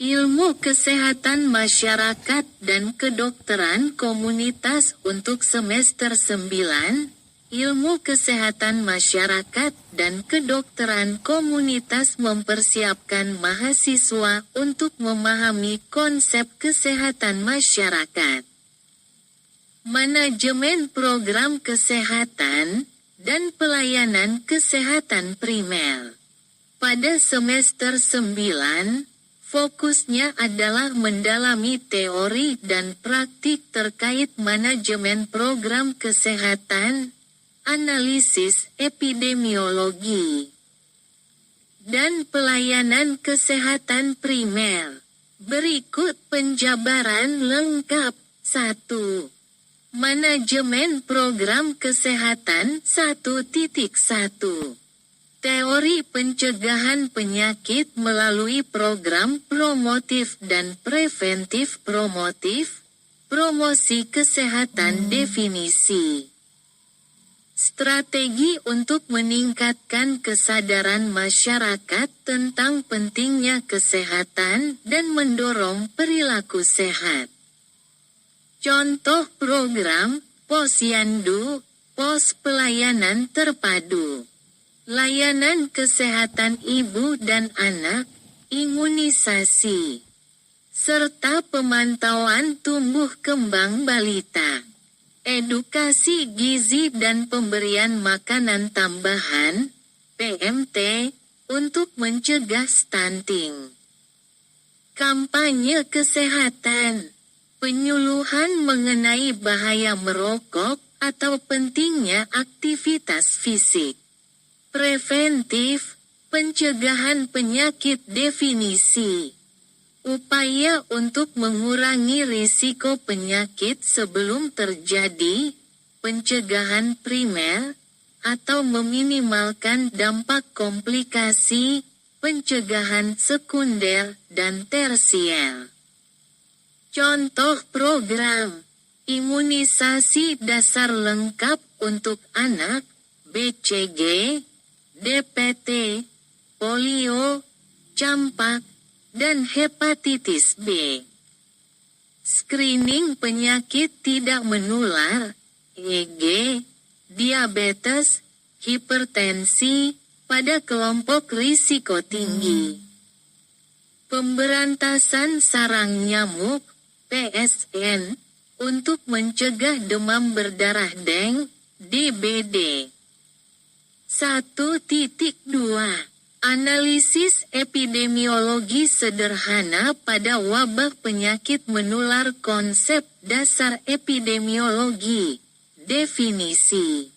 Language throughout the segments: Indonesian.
Ilmu Kesehatan Masyarakat dan Kedokteran Komunitas untuk semester 9, Ilmu Kesehatan Masyarakat dan Kedokteran Komunitas mempersiapkan mahasiswa untuk memahami konsep kesehatan masyarakat. Manajemen Program Kesehatan dan Pelayanan Kesehatan Primer. Pada semester 9, fokusnya adalah mendalami teori dan praktik terkait manajemen program kesehatan, analisis epidemiologi, dan pelayanan kesehatan primer. Berikut penjabaran lengkap. 1. Manajemen program kesehatan 1.1. Teori pencegahan penyakit melalui program promotif dan preventif promotif, promosi kesehatan definisi. Strategi untuk meningkatkan kesadaran masyarakat tentang pentingnya kesehatan dan mendorong perilaku sehat. Contoh program, Posyandu, Pos Pelayanan Terpadu. Layanan kesehatan ibu dan anak, imunisasi, serta pemantauan tumbuh kembang balita. Edukasi gizi dan pemberian makanan tambahan, PMT, untuk mencegah stunting. Kampanye kesehatan, penyuluhan mengenai bahaya merokok atau pentingnya aktivitas fisik. Preventif, pencegahan penyakit definisi. Upaya untuk mengurangi risiko penyakit sebelum terjadi, pencegahan primer, atau meminimalkan dampak komplikasi, pencegahan sekunder dan tersier. Contoh program, imunisasi dasar lengkap untuk anak, BCG, DPT, polio, campak, dan hepatitis B. Screening penyakit tidak menular, EG, diabetes, hipertensi, pada kelompok risiko tinggi. Pemberantasan sarang nyamuk, PSN, untuk mencegah demam berdarah dengue, DBD. 1.2. Analisis epidemiologi sederhana pada wabah penyakit menular. Konsep dasar epidemiologi. Definisi.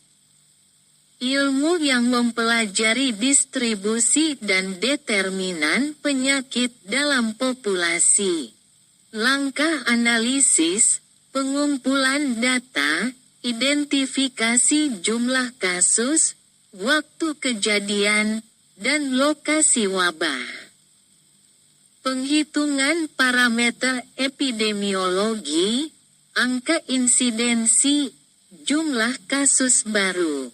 Ilmu yang mempelajari distribusi dan determinan penyakit dalam populasi. Langkah analisis, pengumpulan data, identifikasi jumlah kasus, waktu kejadian, dan lokasi wabah. Penghitungan parameter epidemiologi, angka insidensi, jumlah kasus baru,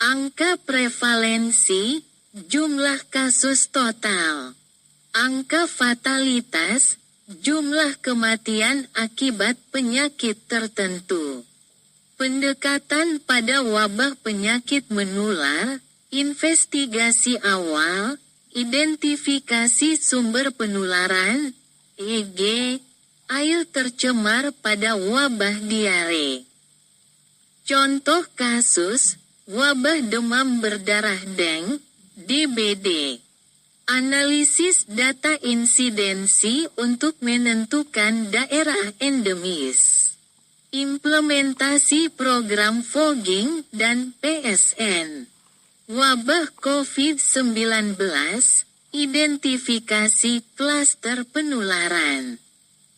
angka prevalensi, jumlah kasus total, angka fatalitas, jumlah kematian akibat penyakit tertentu. Pendekatan pada wabah penyakit menular, investigasi awal, identifikasi sumber penularan, EG, air tercemar pada wabah diare. Contoh kasus, wabah demam berdarah dengue, DBD. Analisis data insidensi untuk menentukan daerah endemis. Implementasi program fogging dan PSN. Wabah COVID-19, identifikasi klaster penularan.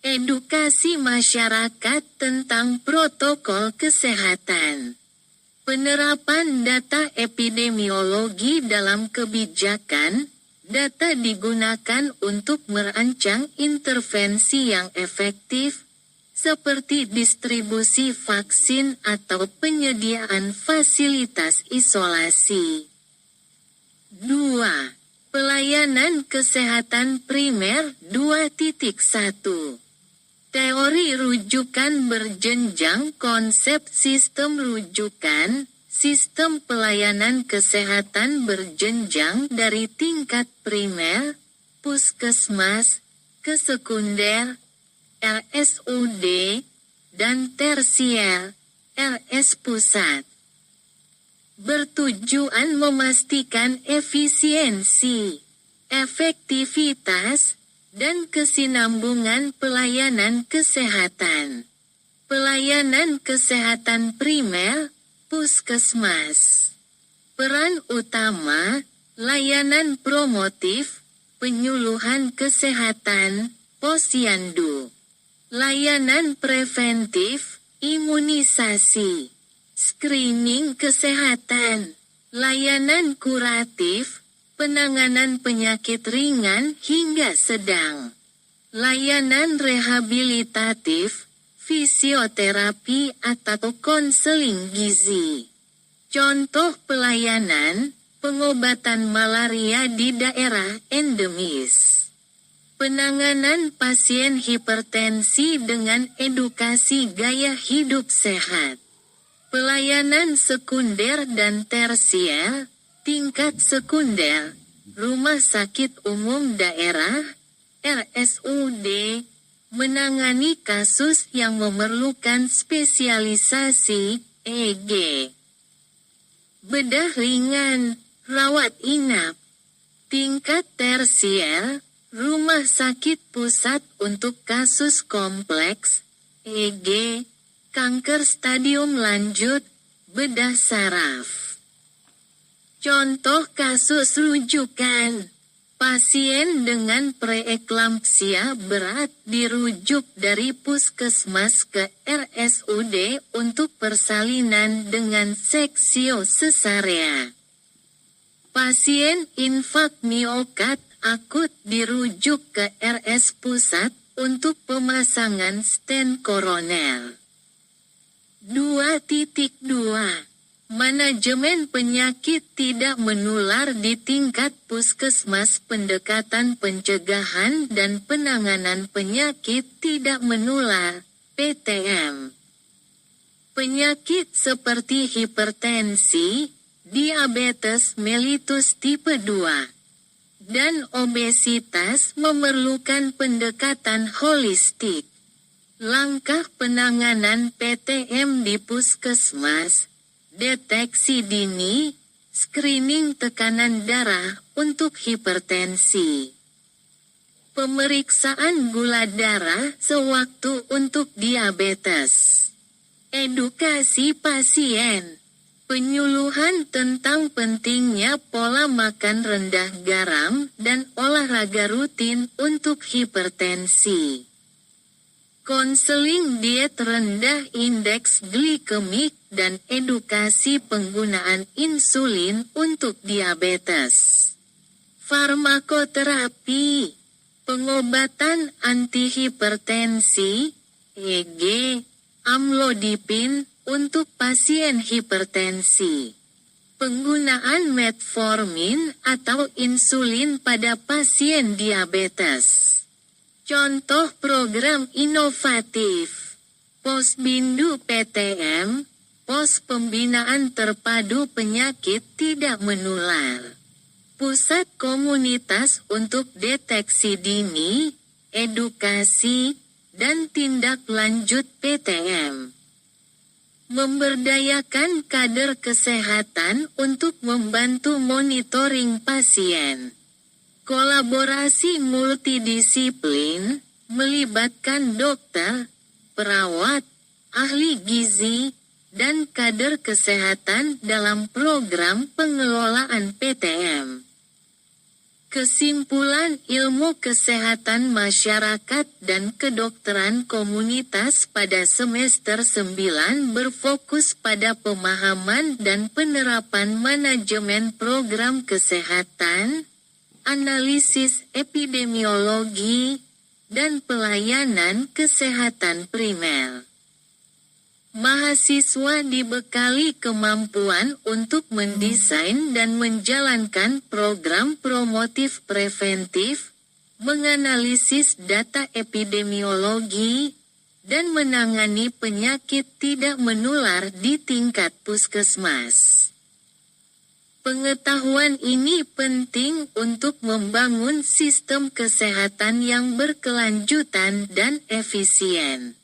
Edukasi masyarakat tentang protokol kesehatan. Penerapan data epidemiologi dalam kebijakan, data digunakan untuk merancang intervensi yang efektif, seperti distribusi vaksin atau penyediaan fasilitas isolasi. 2. Pelayanan kesehatan primer 2.1. Teori rujukan berjenjang. Konsep sistem rujukan, sistem pelayanan kesehatan berjenjang dari tingkat primer, puskesmas, ke sekunder, RSUD, dan tersier, RS pusat. Bertujuan memastikan efisiensi, efektivitas, dan kesinambungan pelayanan kesehatan. Pelayanan kesehatan primer, puskesmas. Peran utama, layanan promotif, penyuluhan kesehatan, posyandu. Layanan preventif, imunisasi. Screening kesehatan. Layanan kuratif, penanganan penyakit ringan hingga sedang. Layanan rehabilitatif, fisioterapi atau konseling gizi. Contoh pelayanan, pengobatan malaria di daerah endemis. Penanganan pasien hipertensi dengan edukasi gaya hidup sehat. Pelayanan sekunder dan tersier. Tingkat sekunder, Rumah Sakit Umum Daerah, RSUD, menangani kasus yang memerlukan spesialisasi, e.g. bedah ringan, rawat inap. Tingkat tersier, Rumah Sakit Pusat untuk kasus kompleks, e.g. kanker stadium lanjut, bedah saraf. Contoh kasus rujukan. Pasien dengan preeklampsia berat dirujuk dari puskesmas ke RSUD untuk persalinan dengan seksio sesarea. Pasien infak miokard akut dirujuk ke RS Pusat untuk pemasangan stent koroner. 2.2. Manajemen penyakit tidak menular di tingkat puskesmas. Pendekatan pencegahan dan penanganan penyakit tidak menular, PTM. Penyakit seperti hipertensi, diabetes mellitus tipe 2, dan obesitas memerlukan pendekatan holistik. Langkah penanganan PTM di puskesmas: deteksi dini, screening tekanan darah untuk hipertensi. Pemeriksaan gula darah sewaktu untuk diabetes. Edukasi pasien. Penyuluhan tentang pentingnya pola makan rendah garam dan olahraga rutin untuk hipertensi. Konseling diet rendah indeks glikemik dan edukasi penggunaan insulin untuk diabetes. Farmakoterapi, pengobatan antihipertensi, e.g. amlodipin untuk pasien hipertensi. Penggunaan metformin atau insulin pada pasien diabetes. Contoh program inovatif: Posbindu PTM, Pos Pembinaan Terpadu Penyakit Tidak Menular. Pusat Komunitas untuk Deteksi Dini, Edukasi, dan Tindak Lanjut PTM. Memberdayakan kader kesehatan untuk membantu monitoring pasien. Kolaborasi multidisiplin, melibatkan dokter, perawat, ahli gizi, dan kader kesehatan dalam program pengelolaan PTM. Kesimpulan ilmu kesehatan masyarakat dan kedokteran komunitas pada semester 9 berfokus pada pemahaman dan penerapan manajemen program kesehatan, analisis epidemiologi, dan pelayanan kesehatan primer. Mahasiswa dibekali kemampuan untuk mendesain dan menjalankan program promotif preventif, menganalisis data epidemiologi, dan menangani penyakit tidak menular di tingkat puskesmas. Pengetahuan ini penting untuk membangun sistem kesehatan yang berkelanjutan dan efisien.